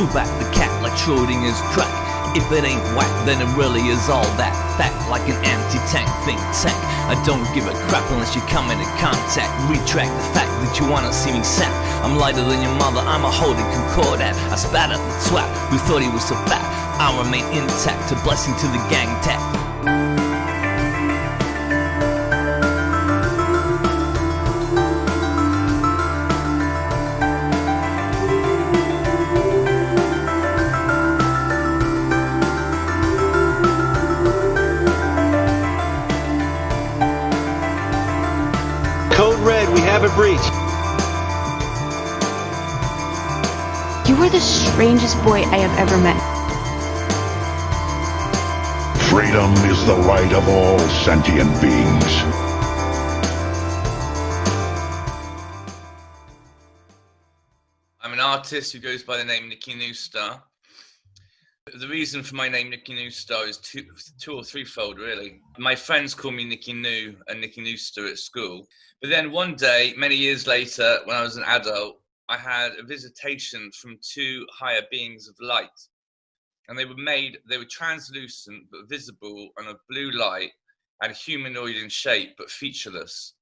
Pull back the cat like Schrodinger's crack. If it ain't whack, then it really is all that fact, like an anti-tank think tank. I don't give a crap unless you come into contact. Retract the fact that you wanna see me sap. I'm lighter than your mother, I'm a holding concordat. I spat at the twat who thought he was so fat. I'll remain intact, a blessing to the gang tap. Code red, we have a breach. You are the strangest boy I have ever met. Freedom is the right of all sentient beings. I'm an artist who goes by the name Nicky Nustar. The reason for my name Nicky Nustar is two or threefold, really. My friends call me Nicky New and Nicky Nustar at school. But then one day, many years later, when I was an adult, I had a visitation from two higher beings of light. And they were translucent but visible on a blue light and humanoid in shape but featureless.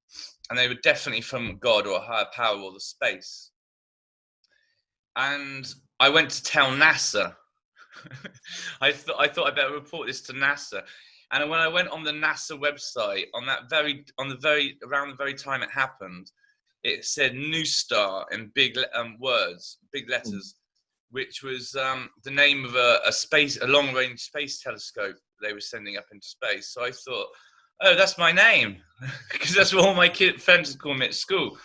And they were definitely from God or a higher power or the space. And I went to tell NASA. I thought I'd better report this to NASA. And when I went on the NASA website, around the very time it happened, it said Nustar in big words, big letters, which was the name of a long-range space telescope they were sending up into space. So I thought, oh, that's my name, because that's what all my friends call me at school.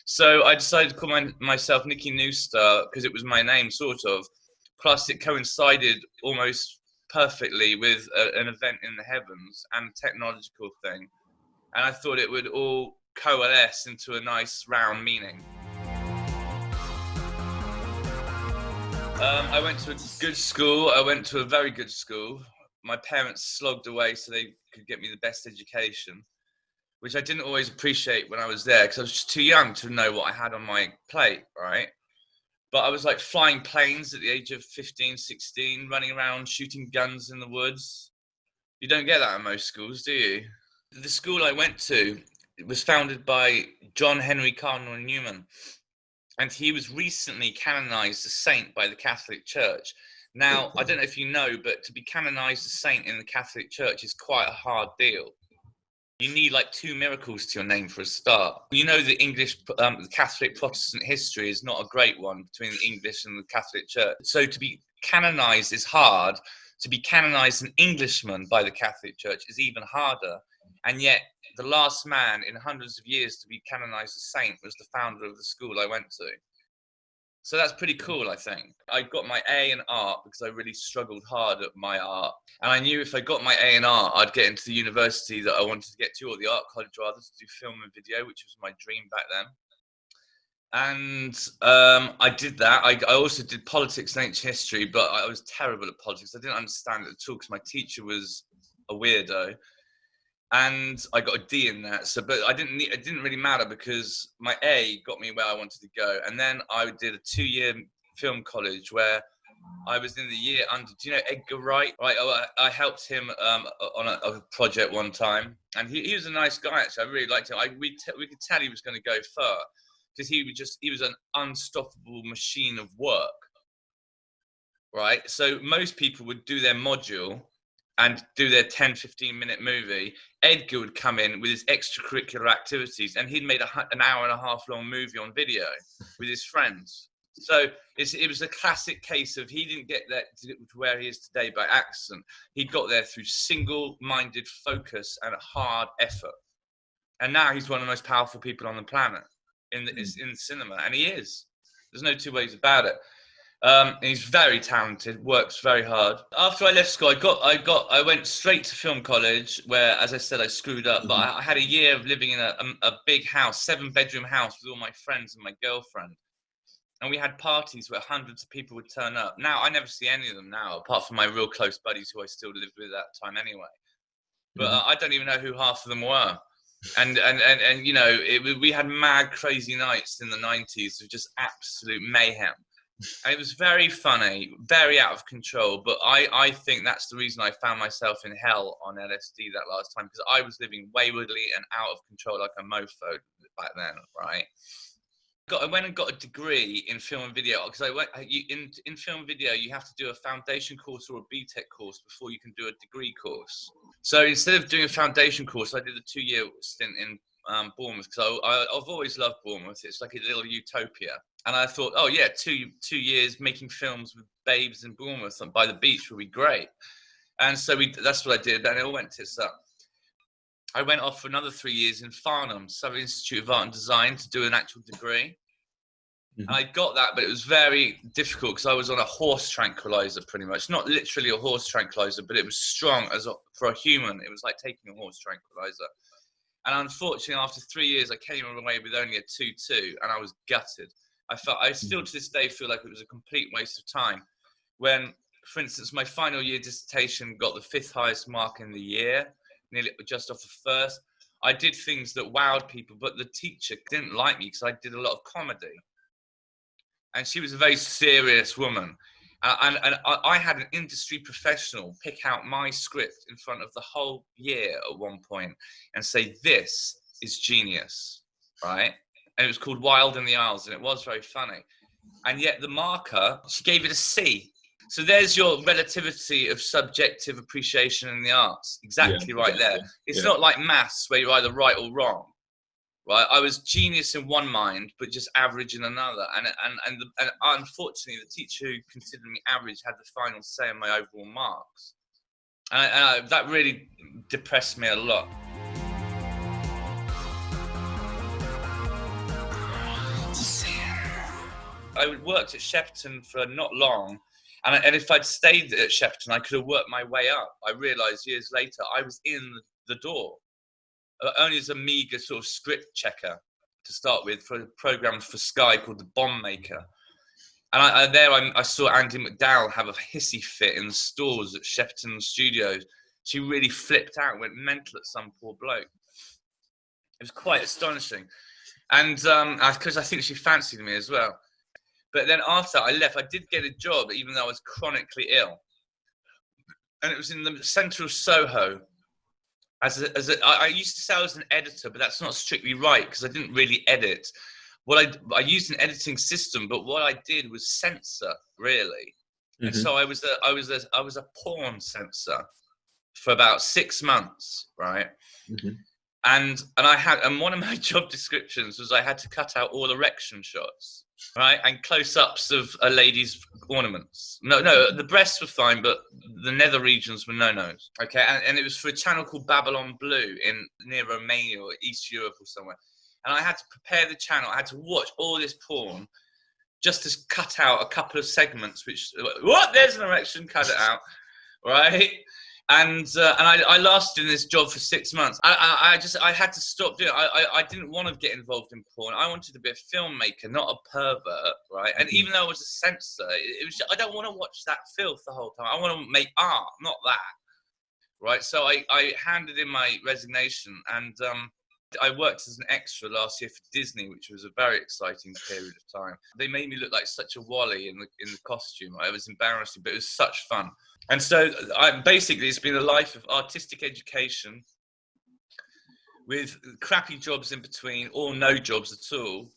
So I decided to call myself Nicky Nustar because it was my name, sort of. Plus, it coincided almost perfectly with an event in the heavens and a technological thing. And I thought it would all coalesce into a nice round meaning. I went to a good school. I went to a very good school. My parents slogged away so they could get me the best education, which I didn't always appreciate when I was there because I was just too young to know what I had on my plate, right? But I was like flying planes at the age of 15, 16, running around shooting guns in the woods. You don't get that in most schools, do you? The school I went to was founded by John Henry Cardinal Newman, and he was recently canonized a saint by the Catholic Church. Now, I don't know if you know, but to be canonized a saint in the Catholic Church is quite a hard deal. You need like 2 miracles to your name for a start. You know, the Catholic Protestant history is not a great one between the English and the Catholic Church. So to be canonized is hard. To be canonized an Englishman by the Catholic Church is even harder. And yet the last man in hundreds of years to be canonized a saint was the founder of the school I went to. So that's pretty cool, I think. I got my A in art because I really struggled hard at my art. And I knew if I got my A in art, I'd get into the university that I wanted to get to, or the art college rather, to do film and video, which was my dream back then. And I did that. I also did politics and ancient history, but I was terrible at politics. I didn't understand it at all because my teacher was a weirdo. And I got a D in that. So, but it didn't really matter because my A got me where I wanted to go. And then I did a 2-year film college where I was in the year under. Do you know Edgar Wright? Right, I helped him on a project one time, and he was a nice guy. Actually, I really liked him. We could tell he was going to go far because he was an unstoppable machine of work. Right, so most people would do their module and do their 10-15 minute movie. Edgar would come in with his extracurricular activities, and he'd made an hour and a half long movie on video with his friends. So it was a classic case of he didn't get that to where he is today by accident. He got there through single-minded focus and hard effort. And now he's one of the most powerful people on the planet in cinema, and he is. There's no 2 ways about it. He's very talented, works very hard. After I left school, I went straight to film college where, as I said, I screwed up. But I had a year of living in a big house, 7-bedroom house with all my friends and my girlfriend. And we had parties where hundreds of people would turn up. Now, I never see any of them now, apart from my real close buddies who I still lived with at that time anyway. But I don't even know who half of them were. And you know, we had mad, crazy nights in the 90s of just absolute mayhem. And it was very funny, very out of control. But I think that's the reason I found myself in hell on LSD that last time, because I was living waywardly and out of control like a mofo back then, right? I went and got a degree in film and video, because in film and video you have to do a foundation course or a BTEC course before you can do a degree course. So instead of doing a foundation course, I did a 2-year stint in Bournemouth, because I've always loved Bournemouth. It's like a little utopia. And I thought, oh yeah, two years making films with babes in Bournemouth by the beach would be great. And so that's what I did, and it all went tits up. I went off for another 3 years in Farnham, Surrey Institute of Art and Design, to do an actual degree. And I got that, but it was very difficult because I was on a horse tranquilizer, pretty much. Not literally a horse tranquilizer, but it was strong for a human. It was like taking a horse tranquilizer. And unfortunately, after 3 years, I came away with only a 2.2, and I was gutted. I still to this day feel like it was a complete waste of time. When, for instance, my final year dissertation got the 5th highest mark in the year, nearly just off the first. I did things that wowed people, but the teacher didn't like me because I did a lot of comedy. And she was a very serious woman. And I had an industry professional pick out my script in front of the whole year at one point and say, this is genius, right? And it was called Wild in the Isles, and it was very funny. And yet the marker, she gave it a C. So there's your relativity of subjective appreciation in the arts. Exactly right there. It's not like maths where you're either right or wrong. Right, I was genius in one mind, but just average in another. And unfortunately, the teacher who considered me average had the final say on my overall marks. And that really depressed me a lot. I worked at Shepperton for not long. And if I'd stayed at Shepperton, I could have worked my way up. I realised years later I was in the door. Only as a meagre sort of script checker to start with for a program for Sky called The Bomb Maker. And I saw Andy McDowell have a hissy fit in the stores at Shepperton Studios. She really flipped out, went mental at some poor bloke. It was quite astonishing. And because I think she fancied me as well. But then after I left, I did get a job, even though I was chronically ill. And it was in the centre of Soho. I used to say I was an editor, but that's not strictly right because I didn't really edit. I used an editing system, but what I did was censor, really. And so I was a porn censor for about 6 months, right? And one of my job descriptions was I had to cut out all erection shots, right, and close-ups of a lady's ornaments. No, the breasts were fine, but the nether regions were no-nos. Okay, and it was for a channel called Babylon Blue near Romania or East Europe or somewhere. And I had to prepare the channel. I had to watch all this porn just to cut out a couple of segments. There's an erection, cut it out, right? And I lasted in this job for 6 months. I had to stop doing it. I didn't want to get involved in porn. I wanted to be a filmmaker, not a pervert, right? And even though I was a censor, I don't want to watch that filth the whole time. I want to make art, not that, right? So I handed in my resignation, and I worked as an extra last year for Disney, which was a very exciting period of time. They made me look like such a wally in the costume. It was embarrassing, but it was such fun. And so basically it's been a life of artistic education with crappy jobs in between, or no jobs at all,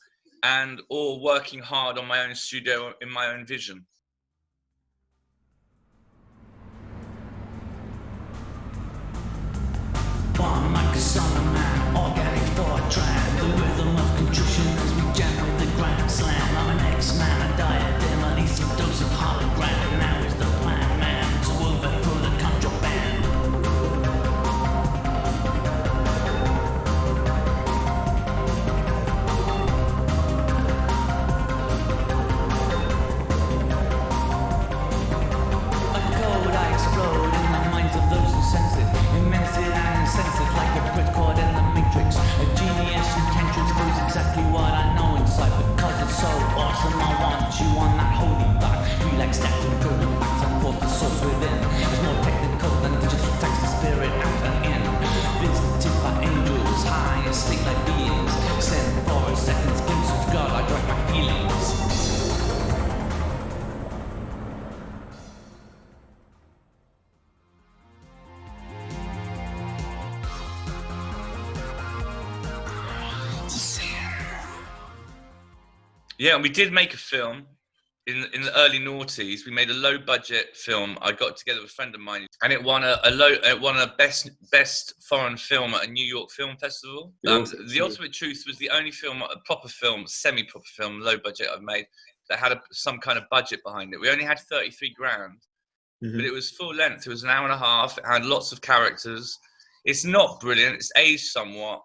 and all working hard on my own studio in my own vision. Farm like a summer man, organic Fortran, the rhythm of contrition as we jam with the grand slam. I'm an X-Man, a diadem, at least a dose of hologram. Now is the plan, man, to overthrow the contraband. A code I explode in the minds of those who sense it. Immense it and insensitive like a cord in the matrix. A genius who can transpose exactly what I know inside. Because it's so awesome, I want you on that holy rock. Relax that Yeah, and we did make a film in the early noughties. We made a low budget film. I got together with a friend of mine, and it won a best foreign film at a New York Film Festival. The Ultimate Truth was the only film, a proper film, semi proper film, low budget I've made that had some kind of budget behind it. We only had 33 grand, but it was full length. It was an hour and a half. It had lots of characters. It's not brilliant. It's aged somewhat,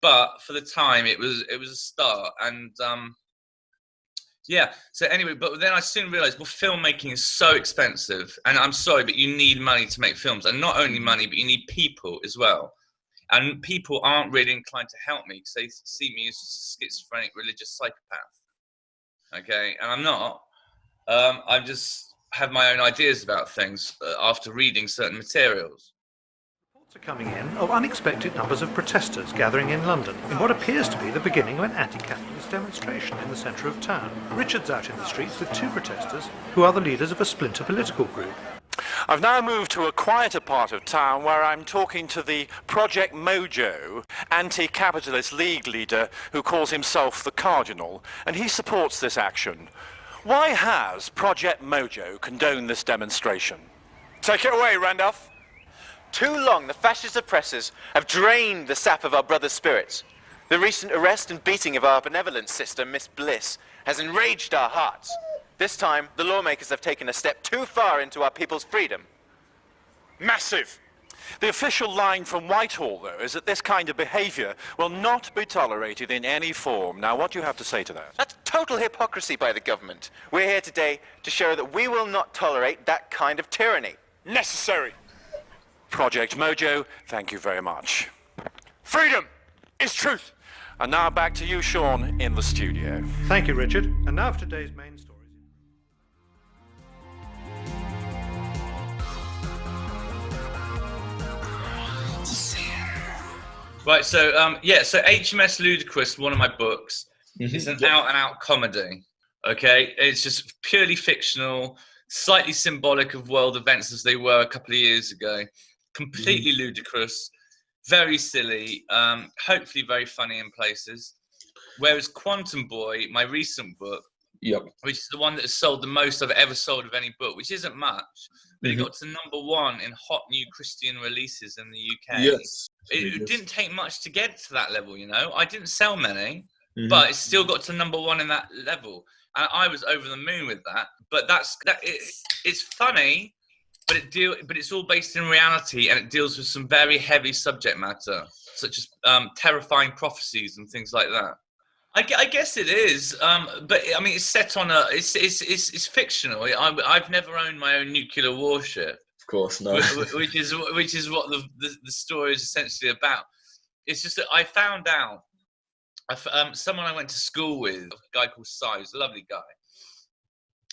but for the time, it was a start. And yeah. So anyway, but then I soon realized, well, filmmaking is so expensive, and I'm sorry, but you need money to make films, and not only money, but you need people as well. And people aren't really inclined to help me because they see me as a schizophrenic religious psychopath. Okay, and I'm not. I just have my own ideas about things after reading certain materials. Reports are coming in of unexpected numbers of protesters gathering in London in what appears to be the beginning of an anti-capitalist demonstration in the centre of town. Richard's out in the streets with two protesters who are the leaders of a splinter political group. I've now moved to a quieter part of town where I'm talking to the Project Mojo anti-capitalist league leader who calls himself the Cardinal, and he supports this action. Why has Project Mojo condoned this demonstration? Take it away, Randolph. Too long the fascist oppressors have drained the sap of our brothers' spirits. The recent arrest and beating of our benevolent sister, Miss Bliss, has enraged our hearts. This time, the lawmakers have taken a step too far into our people's freedom. Massive! The official line from Whitehall, though, is that this kind of behaviour will not be tolerated in any form. Now, what do you have to say to that? That's total hypocrisy by the government. We're here today to show that we will not tolerate that kind of tyranny. Necessary! Project Mojo, thank you very much. Freedom is truth. And now back to you, Sean, in the studio. Thank you, Richard. And now for today's main stories. Right, so so HMS Ludicrous, one of my books, is an out-and-out comedy. Okay, it's just purely fictional, slightly symbolic of world events as they were a couple of years ago. Completely ludicrous, very silly, hopefully very funny in places. Whereas Quantum Boy, my recent book, which is the one that has sold the most I've ever sold of any book, which isn't much, but it got to #1 in hot new Christian releases in the UK. Yes. It didn't take much to get to that level, you know. I didn't sell many, but it still got to #1 in that level. And I was over the moon with that. But it's funny, but it's all based in reality, and it deals with some very heavy subject matter, such as terrifying prophecies and things like that. I guess it is, but I mean, it's set on it's fictional. I've never owned my own nuclear warship. Of course, no. which is what the story is essentially about. It's just that I found out, someone I went to school with, a guy called Cy, who's a lovely guy.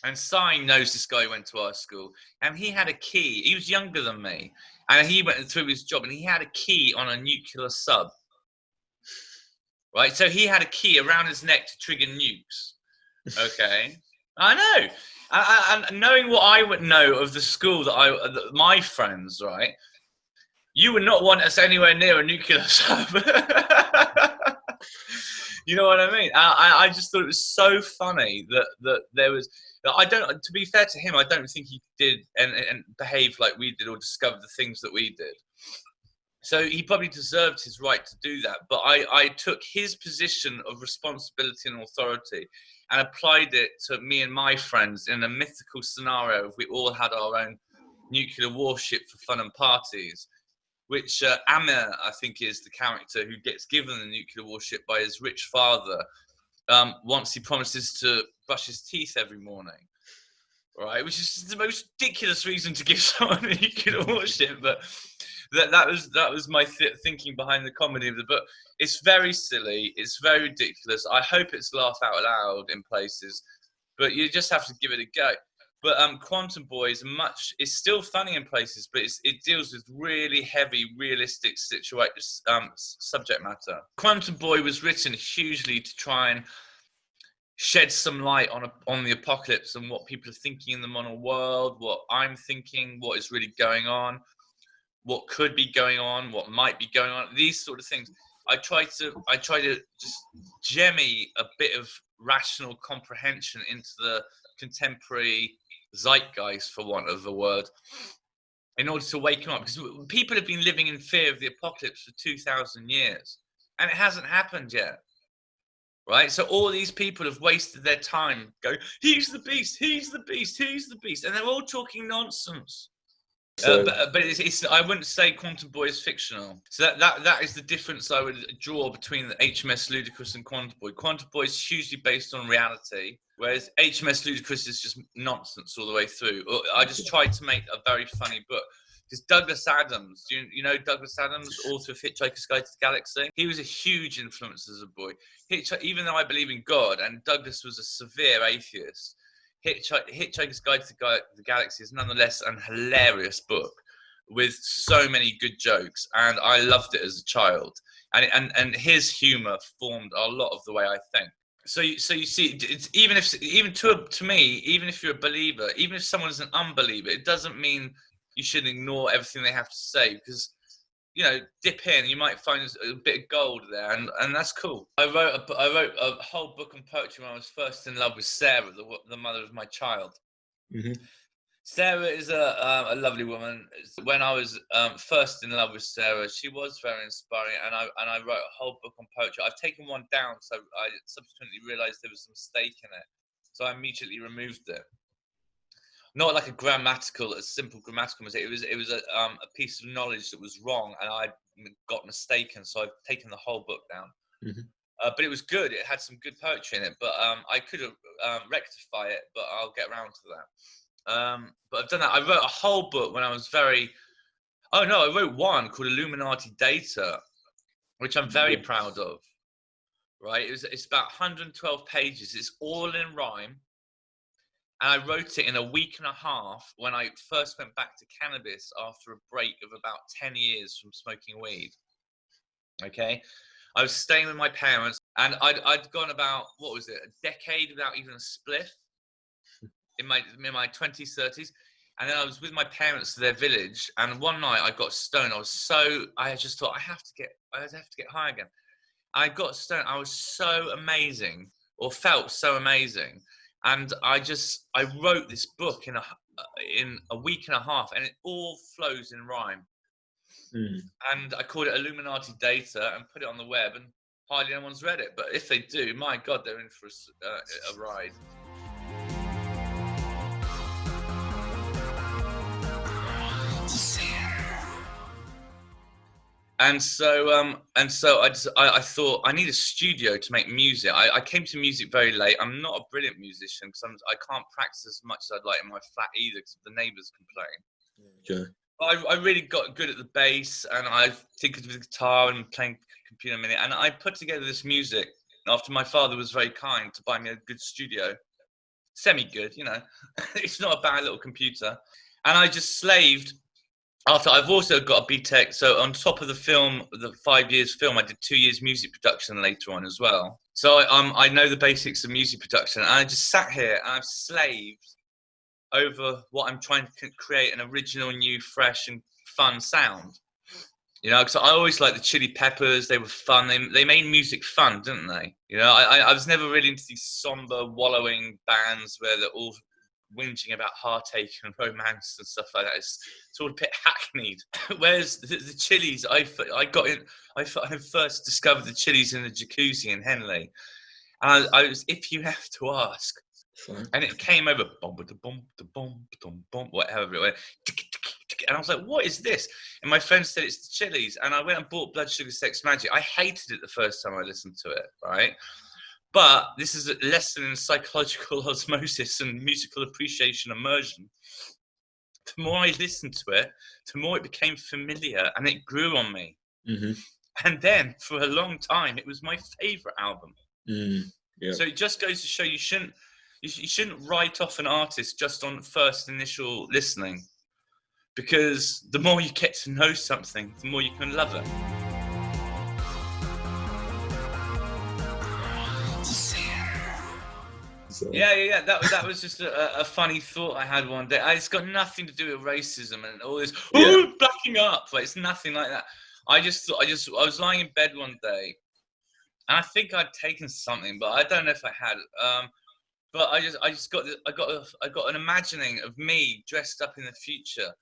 And Cy knows this guy who went to our school, and he had a key. He was younger than me, and he went through his job, and he had a key on a nuclear sub. Right, so he had a key around his neck to trigger nukes. Okay, I know. And knowing what I would know of the school that my friends, right, you would not want us anywhere near a nuclear sub. You know what I mean? I just thought it was so funny that there was. I don't. To be fair to him, I don't think he did and behaved like we did or discovered the things that we did. So he probably deserved his right to do that. But I took his position of responsibility and authority and applied it to me and my friends in a mythical scenario if we all had our own nuclear warship for fun and parties, which Amir, I think, is the character who gets given the nuclear warship by his rich father once he promises to brush his teeth every morning. Right, which is the most ridiculous reason to give someone a nuclear warship, but that was my thinking behind the comedy of the book. It's very silly, it's very ridiculous. I hope it's laugh out loud in places, but you just have to give it a go. But Quantum Boy is still funny in places, but it deals with really heavy, realistic subject matter. Quantum Boy was written hugely to try and shed some light on the apocalypse and what people are thinking in the modern world, what I'm thinking, what is really going on, what could be going on, what might be going on, these sort of things. I try to just jemmy a bit of rational comprehension into the contemporary zeitgeist, for want of a word, in order to wake them up. Because people have been living in fear of the apocalypse for 2,000 years, and it hasn't happened yet. Right? So all these people have wasted their time going, he's the beast, he's the beast, he's the beast. And they're all talking nonsense. But it's I wouldn't say Quantum Boy is fictional. So that is the difference I would draw between the HMS Ludicrous and Quantum Boy. Quantum Boy is hugely based on reality, whereas HMS Ludicrous is just nonsense all the way through. I just tried to make a very funny book. Because Douglas Adams, you know Douglas Adams, author of Hitchhiker's Guide to the Galaxy? He was a huge influence as a boy. Even though I believe in God, and Douglas was a severe atheist, Hitchhiker's Guide to the Galaxy is nonetheless an hilarious book with so many good jokes, and I loved it as a child. And his humour formed a lot of the way I think. So you see, it's, even to me, even if you're a believer, even if someone is an unbeliever, it doesn't mean you should ignore everything they have to say, because, you know, dip in, you might find a bit of gold there, and that's cool. I wrote a whole book on poetry when I was first in love with Sarah, the mother of my child. Mm-hmm. Sarah is a lovely woman. When I was first in love with Sarah, she was very inspiring, and I wrote a whole book on poetry. I've taken one down, so I subsequently realised there was a mistake in it, so I immediately removed it. Not like a simple grammatical mistake. It was a piece of knowledge that was wrong, and I got mistaken. So I've taken the whole book down. Mm-hmm. But it was good. It had some good poetry in it. But I could have rectify it, but I'll get around to that. But I've done that. I wrote a whole book when I was I wrote one called Illuminati Data, which I'm very proud of. Right? It's about 112 pages. It's all in rhyme. And I wrote it in a week and a half when I first went back to cannabis after a break of about 10 years from smoking weed. Okay? I was staying with my parents, and I'd gone about, a decade without even a spliff in my 20s, 30s. And then I was with my parents to their village, and one night I got stoned. I just thought, I have to get high again. I got stoned. I was so amazing, or felt so amazing. And I wrote this book in a week and a half, and it all flows in rhyme. Mm. And I called it Illuminati Data and put it on the web, and hardly anyone's read it. But if they do, my God, they're in for a ride. And so I thought I need a studio to make music. I came to music very late. I'm not a brilliant musician because I can't practice as much as I'd like in my flat either because the neighbours complain. Okay. But I really got good at the bass, and I tinkered with the guitar and playing computer a minute. And I put together this music after my father was very kind to buy me a good studio, semi-good, you know. It's not a bad little computer. And I just slaved. After I've also got a BTEC, so on top of the film, the 5 years film, I did 2 years music production later on as well. So I know the basics of music production, and I just sat here and I've slaved over what I'm trying to create, an original, new, fresh, and fun sound. You know, because I always liked the Chili Peppers. They were fun. They made music fun, didn't they? You know, I was never really into these somber, wallowing bands where they're all whinging about heartache and romance and stuff like that. It's all a bit hackneyed. Whereas the Chili's, I first discovered the Chili's in the jacuzzi in Henley, and I was, if you have to ask, and it came over, whatever it went, and I was like, what is this? And my friend said it's the Chili's, and I went and bought Blood Sugar Sex Magic. I hated it the first time I listened to it, right? But this is a lesson in psychological osmosis and musical appreciation immersion. The more I listened to it, the more it became familiar, and it grew on me. Mm-hmm. And then, for a long time, it was my favourite album. Yeah. So it just goes to show you shouldn't write off an artist just on first initial listening, because the more you get to know something, the more you can love it. So. Yeah. That was just a funny thought I had one day. It's got nothing to do with racism and all this. Oh, blacking up! Like, it's nothing like that. I was lying in bed one day, and I think I'd taken something, but I don't know if I had. But I just got an imagining of me dressed up in the future.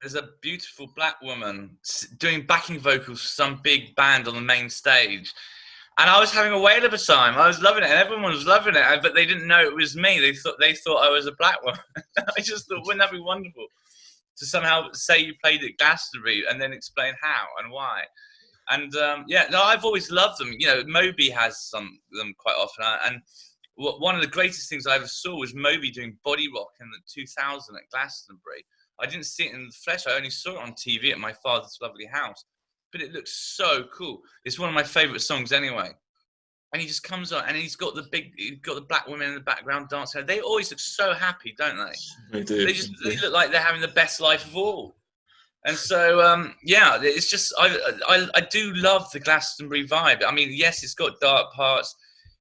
There's a beautiful black woman doing backing vocals for some big band on the main stage. And I was having a whale of a time. I was loving it, and everyone was loving it. But they didn't know it was me. They thought I was a black woman. I just thought, wouldn't that be wonderful to somehow say you played at Glastonbury and then explain how and why? And yeah, no, I've always loved them. You know, Moby has some of them quite often. And one of the greatest things I ever saw was Moby doing Body Rock in the 2000 at Glastonbury. I didn't see it in the flesh. I only saw it on TV at my father's lovely house. But it looks so cool. It's one of my favorite songs anyway. And he just comes on, and he's got the black women in the background dancing. They always look so happy, don't they? They do. They look like they're having the best life of all. And so yeah, it's just I do love the Glastonbury vibe. I mean, yes, it's got dark parts.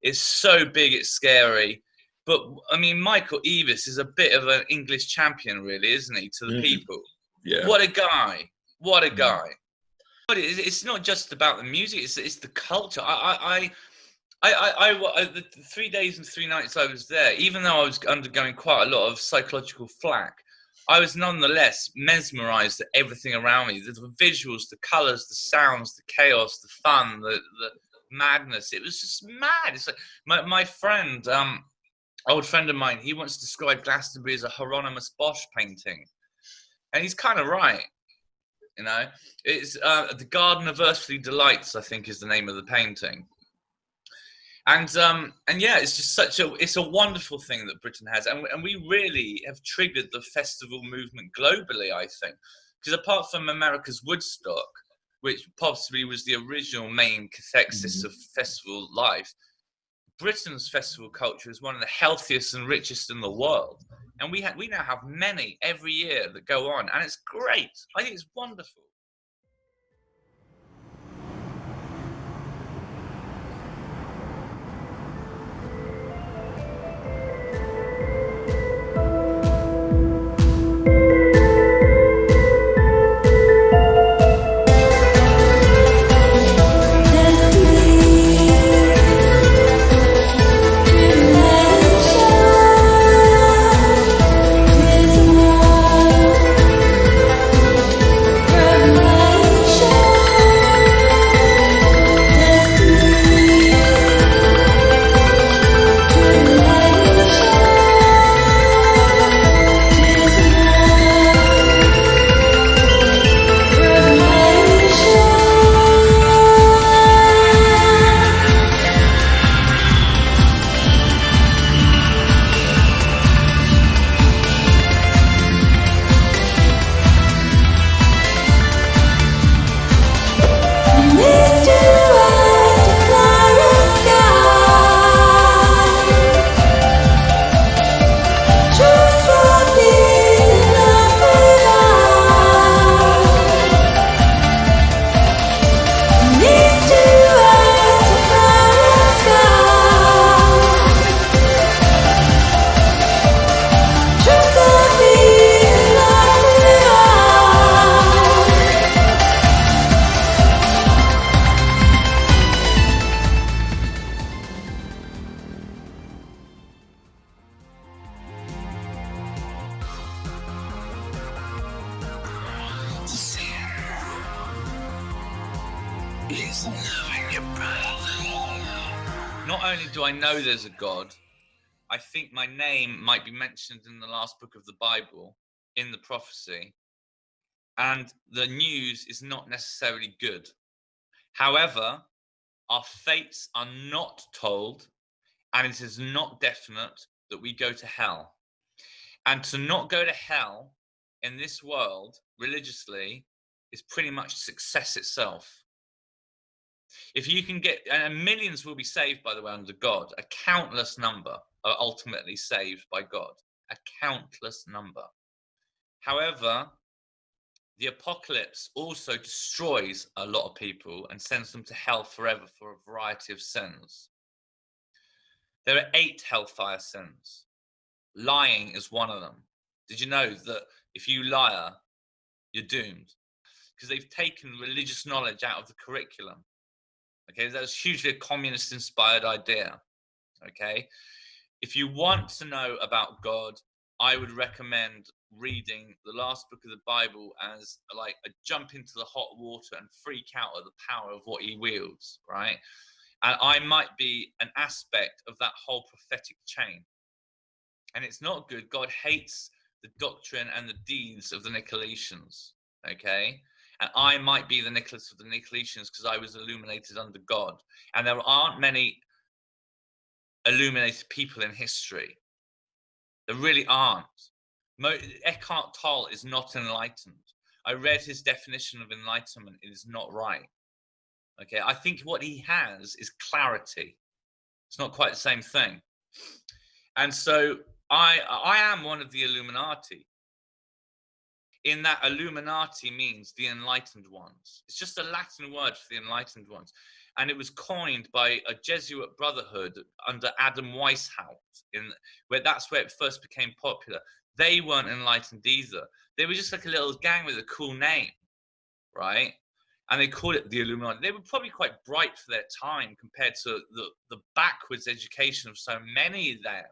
It's so big, it's scary. But I mean, Michael Eavis is a bit of an English champion, really, isn't he, to the people? Yeah. What a guy! What a guy! But it's not just about the music; it's the culture. The 3 days and 3 nights I was there, even though I was undergoing quite a lot of psychological flack, I was nonetheless mesmerised at everything around me. The visuals, the colours, the sounds, the chaos, the fun, the madness. It was just mad. It's like my friend, old friend of mine, he wants to describe Glastonbury as a Hieronymus Bosch painting, and he's kind of right. You know, it's the Garden of Earthly Delights, I think, is the name of the painting. And yeah, it's just it's a wonderful thing that Britain has, and we really have triggered the festival movement globally, I think, because apart from America's Woodstock, which possibly was the original main cathexis of festival life, Britain's festival culture is one of the healthiest and richest in the world. And we now have many every year that go on, and it's great. I think it's wonderful. Not only do I know there's a God, I think my name might be mentioned in the last book of the Bible, in the prophecy, and the news is not necessarily good. However, our fates are not told, and it is not definite that we go to hell. And to not go to hell in this world religiously is pretty much success itself. If you can get, and millions will be saved, by the way, under God, a countless number are ultimately saved by God, a countless number. However, the apocalypse also destroys a lot of people and sends them to hell forever for a variety of sins. There are 8 hellfire sins. Lying is one of them. Did you know that if you lie, you're doomed? Because they've taken religious knowledge out of the curriculum. Okay, that was hugely a communist-inspired idea. Okay, if you want to know about God, I would recommend reading the last book of the Bible as like a jump into the hot water and freak out at the power of what he wields, right? And I might be an aspect of that whole prophetic chain. And it's not good. God hates the doctrine and the deeds of the Nicolaitans, okay? And I might be the Nicholas of the Nicolaitans because I was illuminated under God. And there aren't many illuminated people in history. There really aren't. Eckhart Tolle is not enlightened. I read his definition of enlightenment. It is not right. Okay, I think what he has is clarity. It's not quite the same thing. And so I am one of the Illuminati. In that Illuminati means the enlightened ones. It's just a Latin word for the enlightened ones. And it was coined by a Jesuit brotherhood under Adam Weishaupt, where that's where it first became popular. They weren't enlightened either. They were just like a little gang with a cool name, right? And they called it the Illuminati. They were probably quite bright for their time compared to the backwards education of so many of them.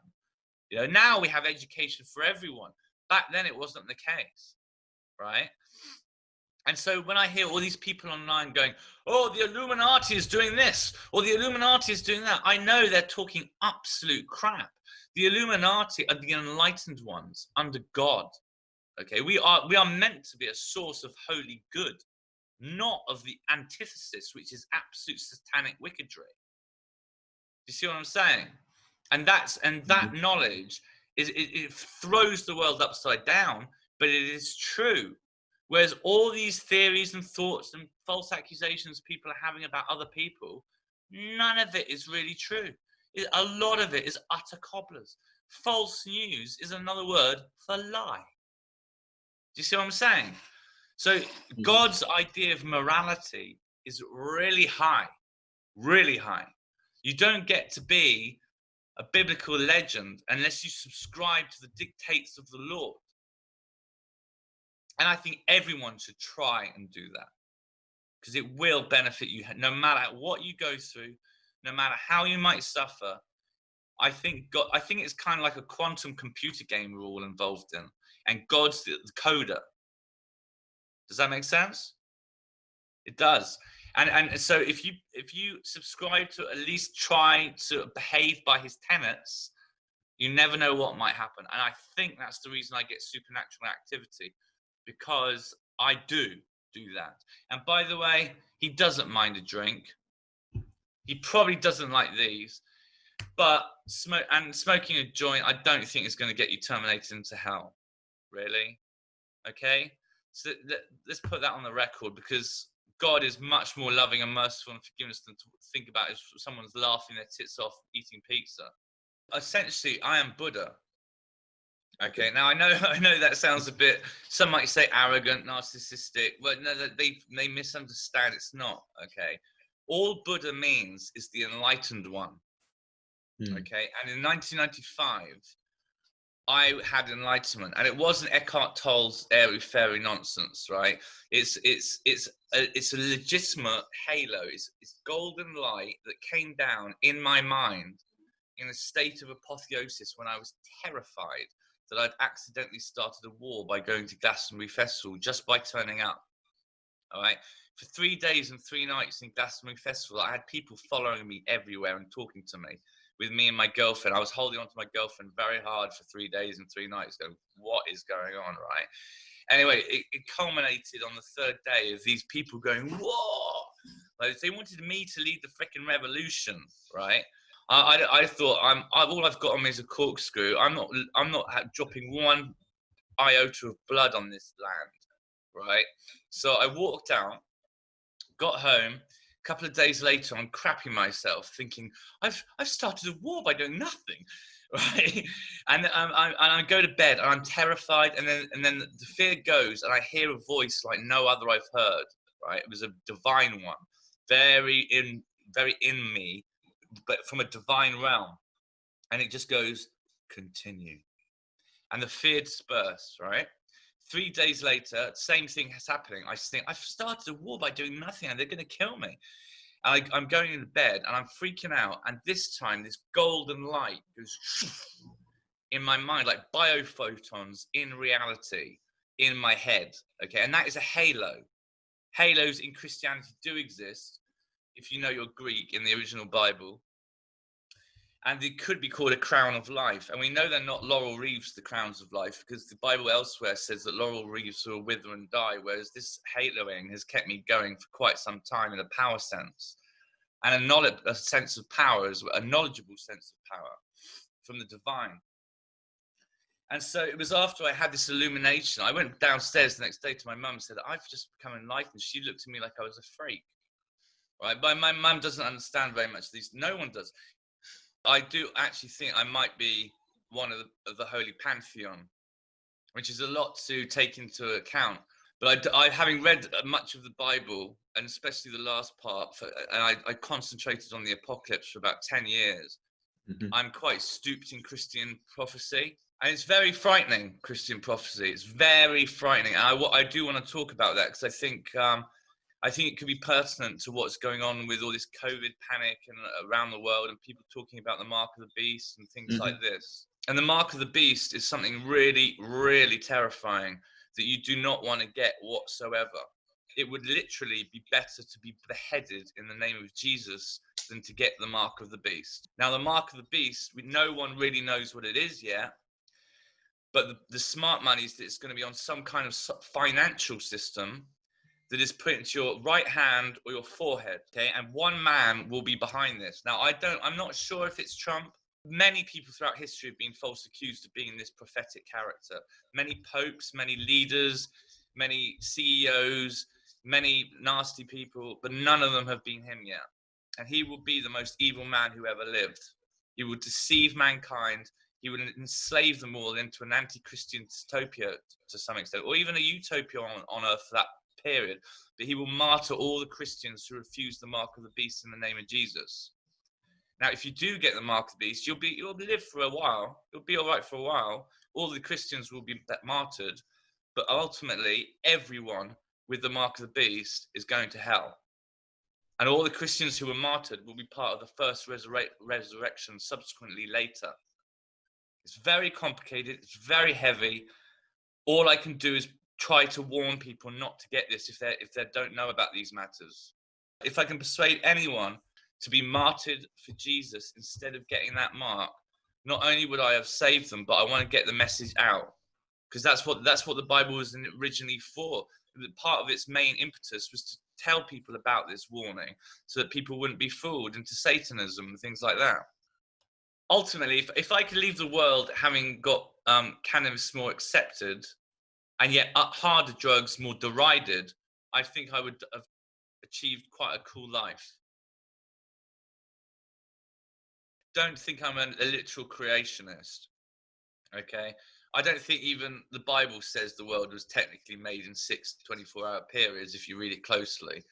You know, now we have education for everyone. Back then it wasn't the case, right? And so when I hear all these people online going, oh, the Illuminati is doing this, or the Illuminati is doing that, I know they're talking absolute crap. The Illuminati are the enlightened ones under God. Okay, we are meant to be a source of holy good, not of the antithesis, which is absolute satanic wickedry. Do you see what I'm saying? And that knowledge it throws the world upside down, but it is true. Whereas all these theories and thoughts and false accusations people are having about other people, none of it is really true. A lot of it is utter cobblers. False news is another word for lie. Do you see what I'm saying? So God's idea of morality is really high, really high. You don't get to be a biblical legend unless you subscribe to the dictates of the Lord. And I think everyone should try and do that because it will benefit you no matter what you go through, no matter how you might suffer. I think it's kind of like a quantum computer game we're all involved in, and God's the coder. Does that make sense? It does. And so if you subscribe to at least try to behave by his tenets, you never know what might happen. And I think that's the reason I get supernatural activity, because I do that. And by the way, he doesn't mind a drink. He probably doesn't like these, but smoking a joint, I don't think is going to get you terminated into hell. Really? Okay? So let's put that on the record, because God is much more loving and merciful and forgiving than to think about if someone's laughing their tits off eating pizza. Essentially, I am Buddha. Okay, now I know that sounds a bit, some might say arrogant, narcissistic, but no, they misunderstand. It's not. Okay, all Buddha means is the enlightened one. Okay, and in 1995, I had enlightenment, and it wasn't Eckhart Tolle's airy fairy nonsense, right? It's a legitimate halo. It's golden light that came down in my mind in a state of apotheosis when I was terrified that I'd accidentally started a war by going to Glastonbury Festival just by turning up. All right, for 3 days and 3 nights in Glastonbury Festival, I had people following me everywhere and talking to me. With me and my girlfriend, I was holding on to my girlfriend very hard for 3 days and 3 nights, going, what is going on, right? Anyway, it culminated on the 3rd day of these people going, whoa! Like, they wanted me to lead the freaking revolution, right? I thought, all I've got on me is a corkscrew. I'm not dropping one iota of blood on this land, right? So I walked out, got home. A couple of days later, I'm crapping myself, thinking I've started a war by doing nothing, right? And I go to bed and I'm terrified, and then the fear goes, and I hear a voice like no other I've heard, right? It was a divine one, very in me, but from a divine realm, and it just goes, continue, and the fear dispersed, right? 3 days later, same thing is happening. I think I've started a war by doing nothing, and they're going to kill me. And I'm going into bed and I'm freaking out. And this time, this golden light goes in my mind, like biophotons in reality, in my head. Okay, and that is a halo. Halos in Christianity do exist, if you know your Greek, in the original Bible. And it could be called a crown of life. And we know they're not laurel wreaths, the crowns of life, because the Bible elsewhere says that laurel wreaths will wither and die, whereas this haloing has kept me going for quite some time in a power sense. And a sense of power, a knowledgeable sense of power from the divine. And so it was after I had this illumination, I went downstairs the next day to my mum and said, I've just become enlightened. She looked at me like I was a freak. Right? But my mum doesn't understand very much these. No one does. I do actually think I might be one of the Holy Pantheon, which is a lot to take into account. But I having read much of the Bible, and especially the last part, and I concentrated on the apocalypse for about 10 years, I'm quite stooped in Christian prophecy. And it's very frightening, Christian prophecy. It's very frightening. And I do want to talk about that because I think it could be pertinent to what's going on with all this COVID panic and around the world, and people talking about the mark of the beast and things like this. And the mark of the beast is something really, really terrifying that you do not want to get whatsoever. It would literally be better to be beheaded in the name of Jesus than to get the mark of the beast. Now, the mark of the beast, no one really knows what it is yet. But the smart money is that it's going to be on some kind of financial system that is put into your right hand or your forehead, okay? And one man will be behind this. Now, I'm not sure if it's Trump. Many people throughout history have been falsely accused of being this prophetic character. Many popes, many leaders, many CEOs, many nasty people, but none of them have been him yet. And he will be the most evil man who ever lived. He will deceive mankind. He would enslave them all into an anti-Christian dystopia to some extent, or even a utopia on earth for that period. But he will martyr all the Christians who refuse the mark of the beast in the name of Jesus. Now, if you do get the mark of the beast, you'll live for a while. You'll be all right for a while. All the Christians will be martyred, but ultimately, everyone with the mark of the beast is going to hell. And all the Christians who were martyred will be part of the first resurrection subsequently later. It's very complicated. It's very heavy. All I can do is try to warn people not to get this if they don't know about these matters. If I can persuade anyone to be martyred for Jesus instead of getting that mark, not only would I have saved them, but I want to get the message out, because that's what the Bible was originally for. Part of its main impetus was to tell people about this warning so that people wouldn't be fooled into Satanism and things like that. Ultimately, if I could leave the world having got cannabis more accepted and yet harder drugs more derided, I think I would have achieved quite a cool life. Don't think I'm a literal creationist, okay? I don't think even the Bible says the world was technically made in 6 24-hour periods if you read it closely.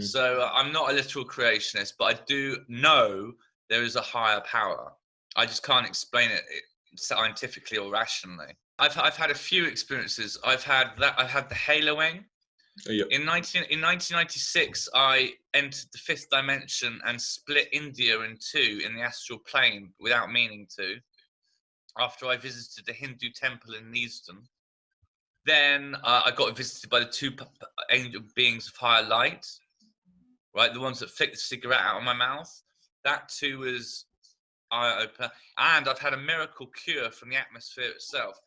So I'm not a literal creationist, but I do know there is a higher power. I just can't explain it scientifically or rationally. I've had a few experiences. I've had the haloing. In 1996, I entered the fifth dimension and split India in two in the astral plane without meaning to, after I visited the Hindu temple in Neasden. Then I got visited by the two angel beings of higher light, right? The ones that flicked the cigarette out of my mouth. That too was eye-opener. And I've had a miracle cure from the atmosphere itself,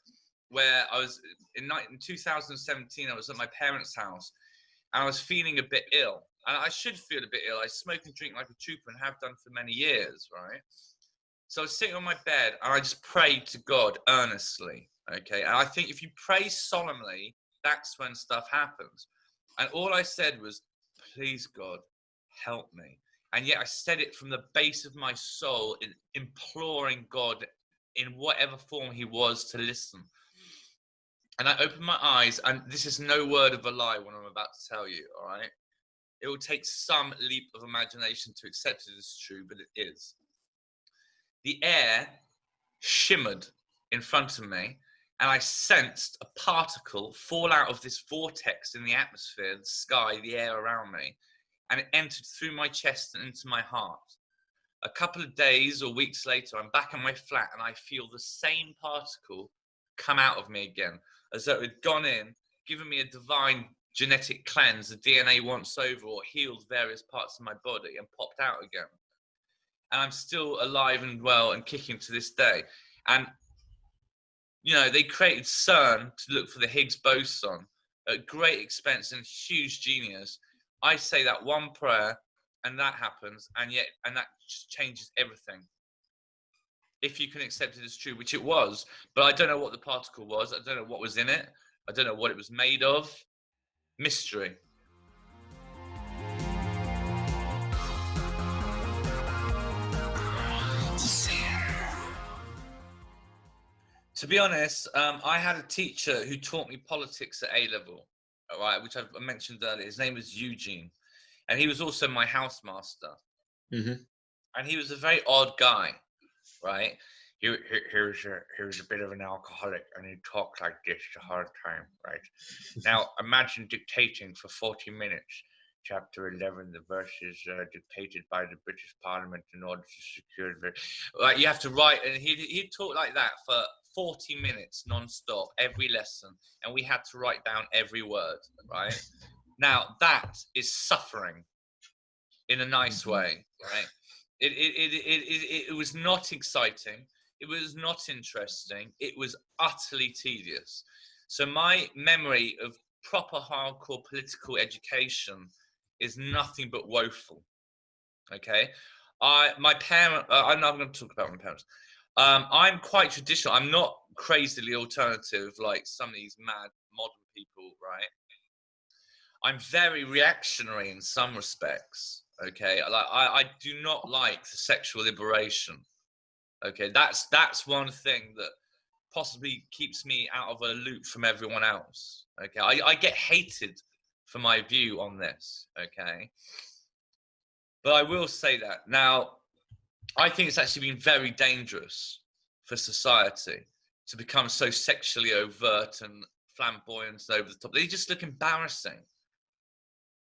where I was in 2017, I was at my parents' house and I was feeling a bit ill. And I should feel a bit ill. I smoke and drink like a trooper and have done for many years, right? So I was sitting on my bed and I just prayed to God earnestly, okay? And I think if you pray solemnly, that's when stuff happens. And all I said was, please, God, help me. And yet I said it from the base of my soul, imploring God in whatever form he was to listen. And I opened my eyes, and this is no word of a lie what I'm about to tell you, all right? It will take some leap of imagination to accept it as true, but it is. The air shimmered in front of me, and I sensed a particle fall out of this vortex in the atmosphere, the sky, the air around me. and it entered through my chest and into my heart. A couple of days or weeks later, I'm back in my flat and I feel the same particle come out of me again, as though it had gone in, given me a divine genetic cleanse, the DNA once over, or healed various parts of my body and popped out again. And I'm still alive and well and kicking to this day. And, you know, they created CERN to look for the Higgs boson at great expense and huge genius. I say that one prayer and that happens, and that just changes everything. If you can accept it as true, which it was, but I don't know what the particle was. I don't know what was in it. I don't know what it was made of. Mystery. To be honest, I had a teacher who taught me politics at A-level, right, which I mentioned earlier. His name was Eugene, and he was also my housemaster. Mm-hmm. And he was a very odd guy, right? Here's a bit of an alcoholic, and he talked like this the whole time, right? Now, imagine dictating for 40 minutes. Chapter 11, the verses dictated by the British Parliament in order to secure the... Like, you have to write, and he'd talk like that for 40 minutes non-stop, every lesson, and we had to write down every word, right? Now, that is suffering in a nice way, right? It was not exciting. It was not interesting. It was utterly tedious. So my memory of proper hardcore political education is nothing but woeful. Okay, I'm not going to talk about my parents. I'm quite traditional. I'm not crazily alternative like some of these mad modern people, right? I'm very reactionary in some respects. Okay, like I do not like the sexual liberation. Okay, that's one thing that possibly keeps me out of a loop from everyone else. Okay, I get hated for my view on this. Okay, but I will say that now. I think it's actually been very dangerous for society to become so sexually overt and flamboyant and over the top. They just look embarrassing.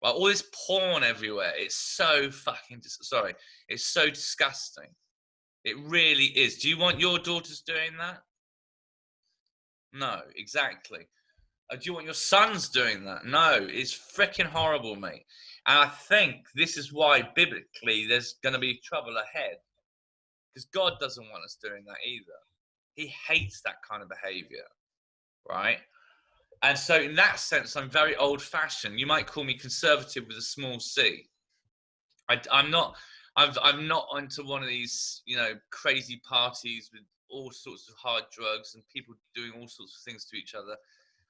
Well, all this porn everywhere. It's so fucking it's so disgusting. It really is. Do you want your daughters doing that? No, exactly. Do you want your sons doing that? No, it's freaking horrible, mate. And I think this is why biblically there's going to be trouble ahead, because God doesn't want us doing that either. He hates that kind of behavior, right? And so in that sense, I'm very old-fashioned. You might call me conservative with a small c. I'm not into one of these, you know, crazy parties with all sorts of hard drugs and people doing all sorts of things to each other.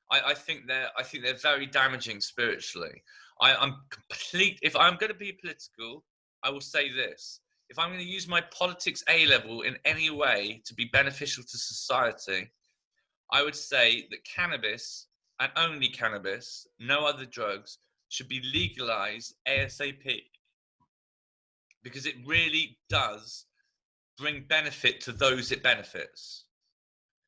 I think they're very damaging spiritually. If I'm going to be political, I will say this. If I'm going to use my politics A-level in any way to be beneficial to society, I would say that cannabis, and only cannabis, no other drugs, should be legalized ASAP. Because it really does bring benefit to those it benefits.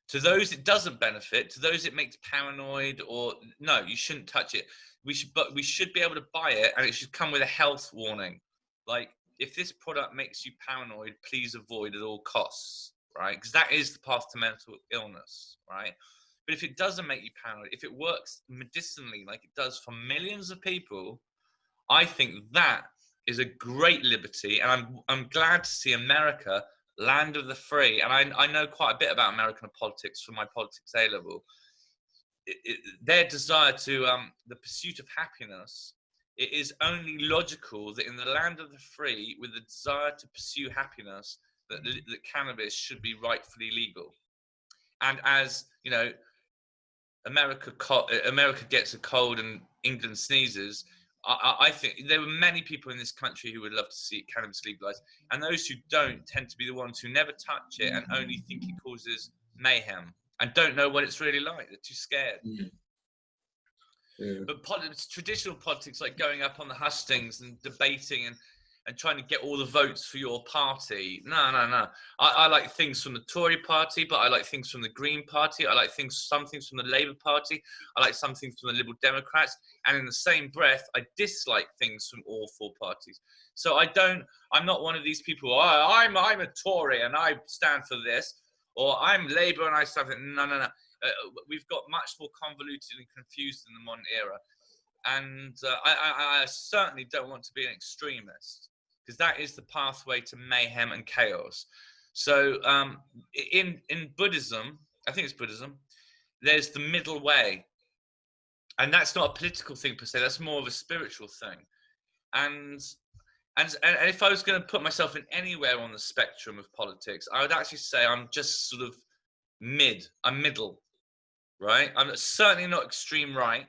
To those it doesn't benefit, to those it makes paranoid, or no, you shouldn't touch it. We should be able to buy it, and it should come with a health warning. Like, if this product makes you paranoid, please avoid at all costs, right? Because that is the path to mental illness, right? But if it doesn't make you paranoid, if it works medicinally like it does for millions of people, I think that is a great liberty. And I'm glad to see America, land of the free. And I know quite a bit about American politics from my politics A-level. Their desire to, the pursuit of happiness, it is only logical that in the land of the free, with the desire to pursue happiness, that cannabis should be rightfully legal. And as, you know, America gets a cold and England sneezes, I think there were many people in this country who would love to see cannabis legalized. And those who don't tend to be the ones who never touch it and only think it causes mayhem and don't know what it's really like. They're too scared. Yeah. But traditional politics, like going up on the hustings and debating, and and trying to get all the votes for your party. No. I like things from the Tory party, but I like things from the Green Party. I like some things from the Labour Party. I like some things from the Liberal Democrats. And in the same breath, I dislike things from all four parties. So I'm not one of these people, I'm a Tory and I stand for this, or I'm Labour and I stand for no. We've got much more convoluted and confused in the modern era. And I certainly don't want to be an extremist, because that is the pathway to mayhem and chaos. So in Buddhism, I think it's Buddhism, there's the middle way. And that's not a political thing per se, that's more of a spiritual thing. And if I was going to put myself in anywhere on the spectrum of politics, I would actually say I'm just sort of I'm middle, right? I'm certainly not extreme right.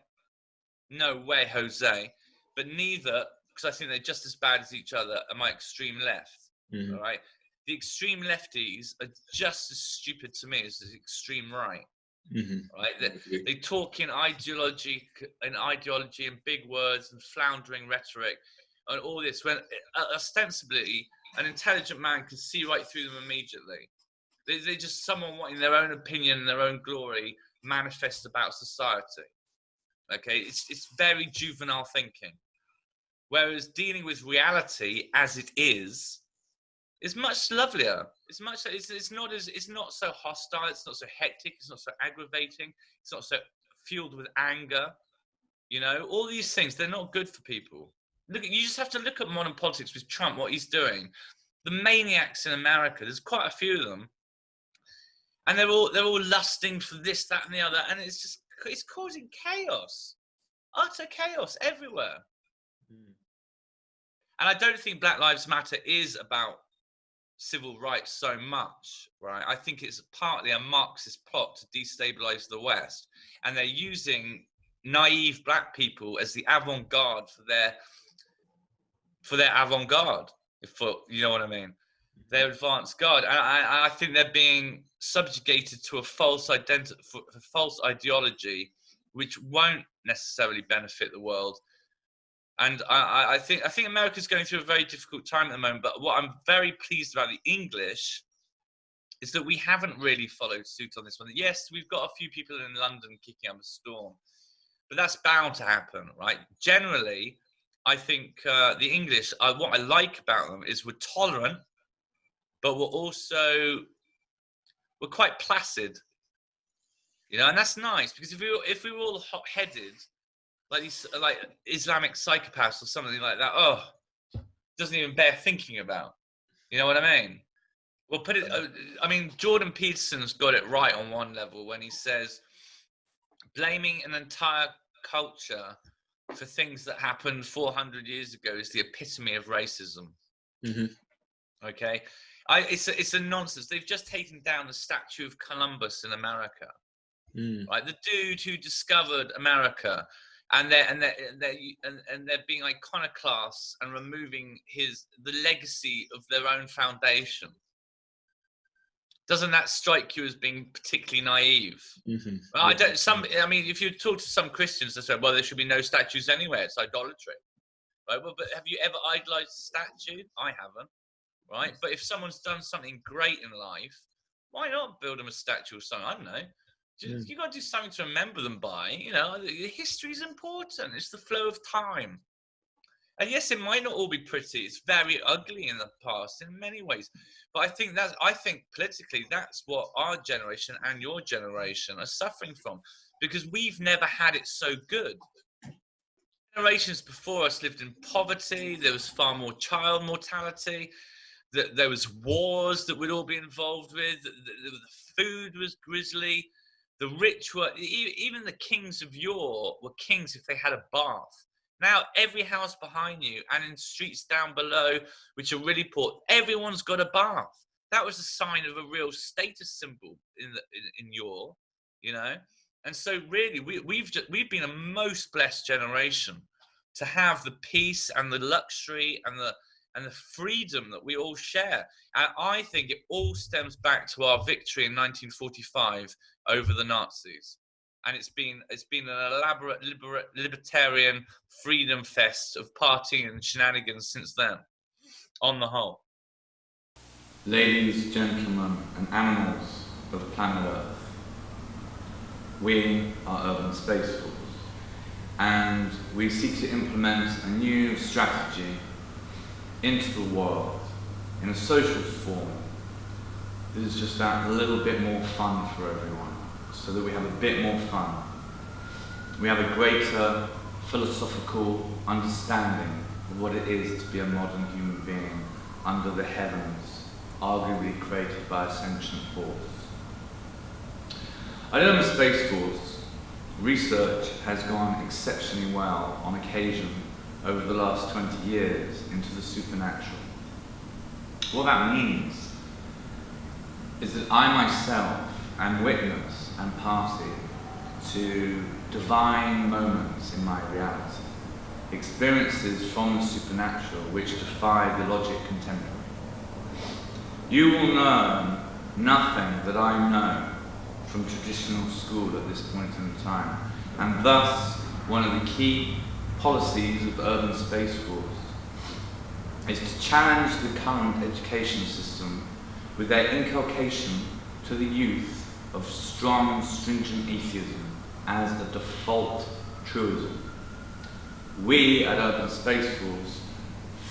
No way, Jose. But neither, because I think they're just as bad as each other, am I extreme left. Mm-hmm. All right? The extreme lefties are just as stupid to me as the extreme right. Mm-hmm. Right? They talk in ideology and big words and floundering rhetoric and all this, when ostensibly an intelligent man can see right through them immediately. They're just someone wanting their own opinion and their own glory manifest about society. Okay, it's very juvenile thinking, whereas dealing with reality as it is much lovelier. It's not so hostile. It's not so hectic. It's not so aggravating. It's not so fueled with anger. You know, all these things, they're not good for people. You just have to look at modern politics with Trump, what he's doing. The maniacs in America, there's quite a few of them, and they're all lusting for this, that, and the other, and it's causing chaos, utter chaos everywhere. And I don't think Black Lives Matter is about civil rights so much, right? I think it's partly a Marxist plot to destabilize the West, and they're using naive black people as the avant-garde for their avant-garde, if you know what I mean, their advanced guard. And I think they're being subjugated to a false ideology, which won't necessarily benefit the world. And I think America's going through a very difficult time at the moment. But what I'm very pleased about the English is that we haven't really followed suit on this one. Yes, we've got a few people in London kicking up a storm, but that's bound to happen, right? Generally, I think the English, what I like about them is we're tolerant, but we're quite placid, you know, and that's nice, because if we were all hot-headed, like these like Islamic psychopaths or something like that, doesn't even bear thinking about. You know what I mean? Well, Jordan Peterson's got it right on one level when he says blaming an entire culture for things that happened 400 years ago is the epitome of racism. Mm-hmm. Okay, it's a nonsense. They've just taken down the statue of Columbus in America, right? The dude who discovered America. And they're being iconoclasts and removing the legacy of their own foundation. Doesn't that strike you as being particularly naive? Mm-hmm. Well, if you talk to some Christians, they say, well, there should be no statues anywhere. It's idolatry, right? Well, but have you ever idolized a statue? I haven't, right? But if someone's done something great in life, why not build them a statue or something? I don't know. You got to do something to remember them by. You know, history is important. It's the flow of time. And yes, it might not all be pretty. It's very ugly in the past in many ways. But I think politically, that's what our generation and your generation are suffering from, because we've never had it so good. Generations before us lived in poverty. There was far more child mortality. There was wars that we'd all be involved with. The food was grisly. The rich even the kings of yore were kings if they had a bath. Now, every house behind you and in streets down below, which are really poor, everyone's got a bath. That was a sign of a real status symbol in yore, you know? And so really, we've been a most blessed generation to have the peace and the luxury and the freedom that we all share. And I think it all stems back to our victory in 1945 over the Nazis. And it's been an elaborate libertarian freedom fest of partying and shenanigans since then. on the whole. Ladies, gentlemen, and animals of planet Earth, we are Urban Space Force, and we seek to implement a new strategy into the world in a social form that is just that little bit more fun for everyone, so that we have a bit more fun. We have a greater philosophical understanding of what it is to be a modern human being under the heavens, arguably created by a sentient force. At Urban Space Force, research has gone exceptionally well on occasion over the last 20 years into the supernatural. What that means is that I myself am witness and party to divine moments in my reality, experiences from the supernatural which defy the logic contemporary. You will learn nothing that I know from traditional school at this point in time, and thus one of the key policies of Urban Space Force is to challenge the current education system with their inculcation to the youth of strong, stringent atheism as a default truism. We at Urban Space Force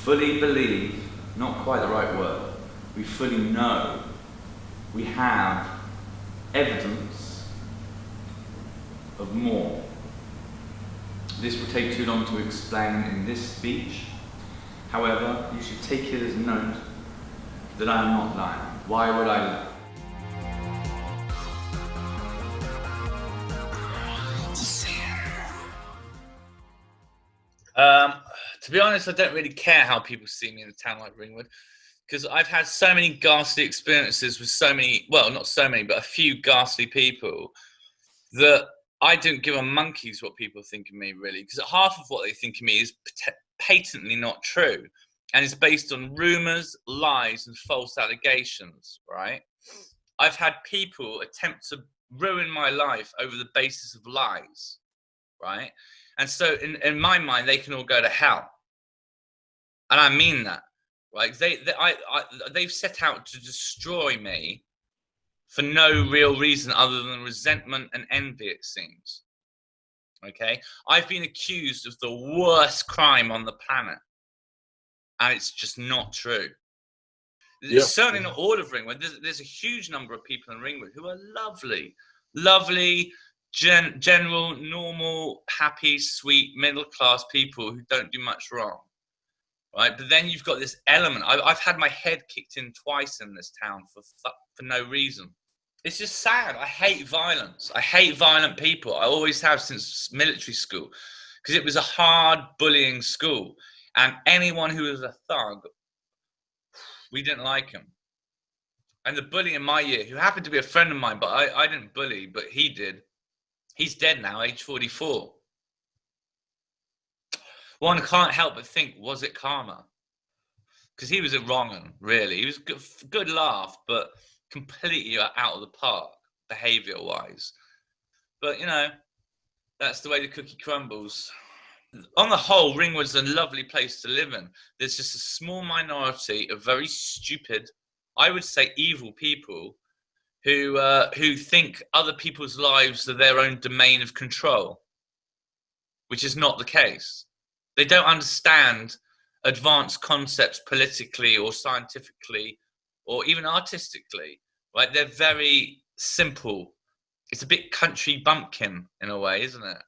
fully believe, not quite the right word, we fully know, we have evidence of more. This will take too long to explain in this speech. However, you should take it as note that I am not lying. Why would I lie? To be honest, I don't really care how people see me in a town like Ringwood, because I've had so many ghastly experiences with so many, well, not so many, but a few ghastly people, that I don't give a monkey's what people think of me, really, because half of what they think of me is patently not true, and it's based on rumours, lies, and false allegations, right? I've had people attempt to ruin my life over the basis of lies, right? And so in my mind, they can all go to hell. And I mean that, right? They've set out to destroy me for no real reason other than resentment and envy, it seems. Okay? I've been accused of the worst crime on the planet. And it's just not true. Yeah. It's certainly not all of Ringwood. There's a huge number of people in Ringwood who are lovely, general, normal, happy, sweet, middle-class people who don't do much wrong, right? But then you've got this element. I've had my head kicked in twice in this town for no reason. It's just sad. I hate violence. I hate violent people. I always have since military school, because it was a hard bullying school. And anyone who was a thug, we didn't like him. And the bully in my year, who happened to be a friend of mine, but I didn't bully, but he did. He's dead now, age 44. One can't help but think, was it karma? Because he was a wrong un, really. He was good laugh, but completely out of the park, behaviour-wise. But, you know, that's the way the cookie crumbles. On the whole, Ringwood's a lovely place to live in. There's just a small minority of very stupid, I would say evil people who think other people's lives are their own domain of control, which is not the case. They don't understand advanced concepts politically or scientifically or even artistically, right? They're very simple. It's a bit country bumpkin in a way, isn't it?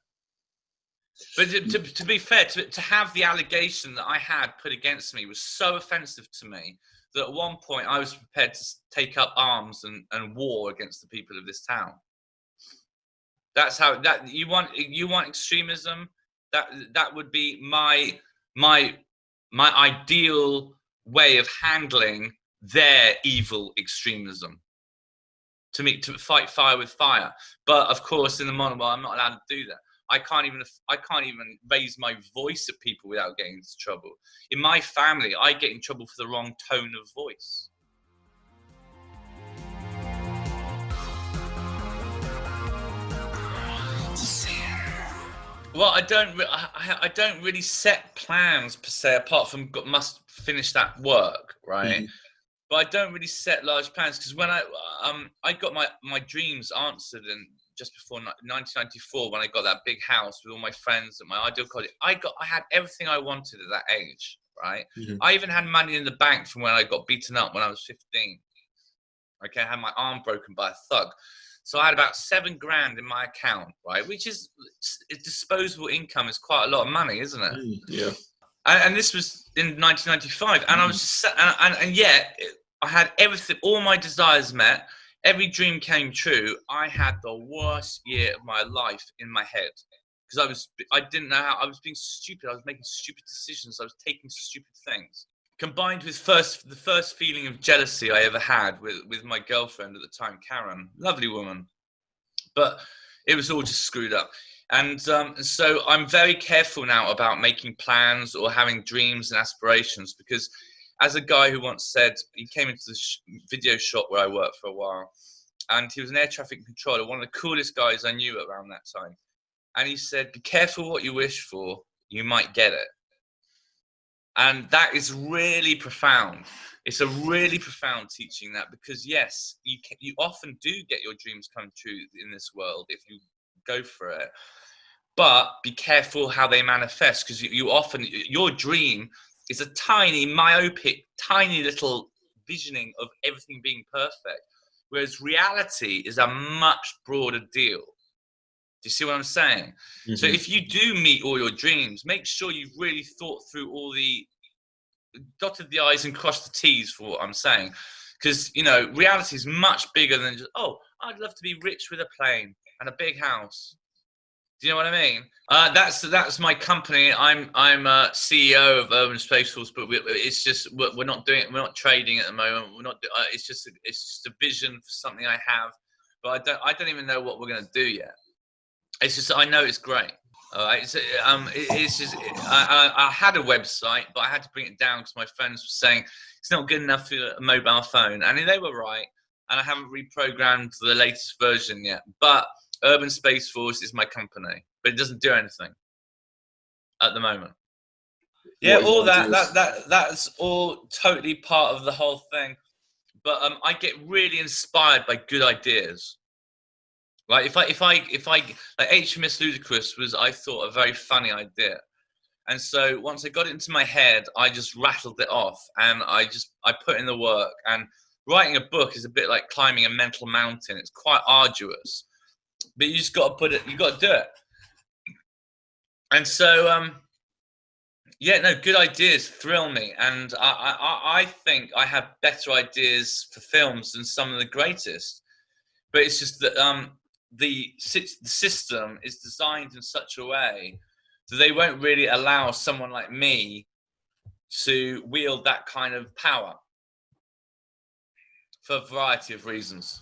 But to be fair, to have the allegation that I had put against me was so offensive to me that at one point I was prepared to take up arms and war against the people of this town. That's how you want extremism. That would be my ideal way of handling their evil extremism. To fight fire with fire. But of course, in the modern world, I'm not allowed to do that. I can't even raise my voice at people without getting into trouble. In my family, I get in trouble for the wrong tone of voice. Well, I don't really set plans per se, apart from must finish that work, right? But I don't really set large plans because when I got my dreams answered in just before 1994 when I got that big house with all my friends at my ideal college. I had everything I wanted at that age, right? I even had money in the bank from when I got beaten up when I was 15. Okay, I had my arm broken by a thug. So I had about $7,000 in my account, right? Which is disposable income is quite a lot of money, isn't it? Yeah. And this was in 1995, and I was and yet I had everything, all my desires met. Every dream came true. I had the worst year of my life in my head because I didn't know how. I was being stupid. I was making stupid decisions. I was taking stupid things. Combined with the first feeling of jealousy I ever had with my girlfriend at the time, Karen, lovely woman, but it was all just screwed up. And so I'm very careful now about making plans or having dreams and aspirations because as a guy who once said, he came into the video shop where I worked for a while, and he was an air traffic controller, one of the coolest guys I knew around that time. And he said, be careful what you wish for, you might get it. And that is really profound. It's a really profound teaching that because yes, you often do get your dreams come true in this world if you go for it. But be careful how they manifest because you often, your dream is a tiny, myopic, tiny little visioning of everything being perfect. Whereas reality is a much broader deal. Do you see what I'm saying? So if you do meet all your dreams, make sure you've really thought through all the, dotted the I's and crossed the T's for what I'm saying. Because, you know, reality is much bigger than just, oh, I'd love to be rich with a plane and a big house. Do you know what I mean? That's my company. I'm CEO of Urban Space Force, but it's just we're not doing it. We're not trading at the moment. We're not. It's just a vision for something I have, but I don't even know what we're going to do yet. It's just I know it's great. It's just I had a website, but I had to bring it down because my friends were saying it's not good enough for a mobile phone, and they were right. And I haven't reprogrammed the latest version yet, but Urban Space Force is my company, but it doesn't do anything at the moment. Yeah, all that's all totally part of the whole thing. But I get really inspired by good ideas. Like if I like HMS Ludicrous was, I thought, a very funny idea. And so once I got it into my head, I just rattled it off and I put in the work. And writing a book is a bit like climbing a mental mountain. It's quite arduous. But you just got to put it, you got to do it. And so, yeah, no, good ideas thrill me. And I think I have better ideas for films than some of the greatest. But it's just that the system is designed in such a way that they won't really allow someone like me to wield that kind of power for a variety of reasons.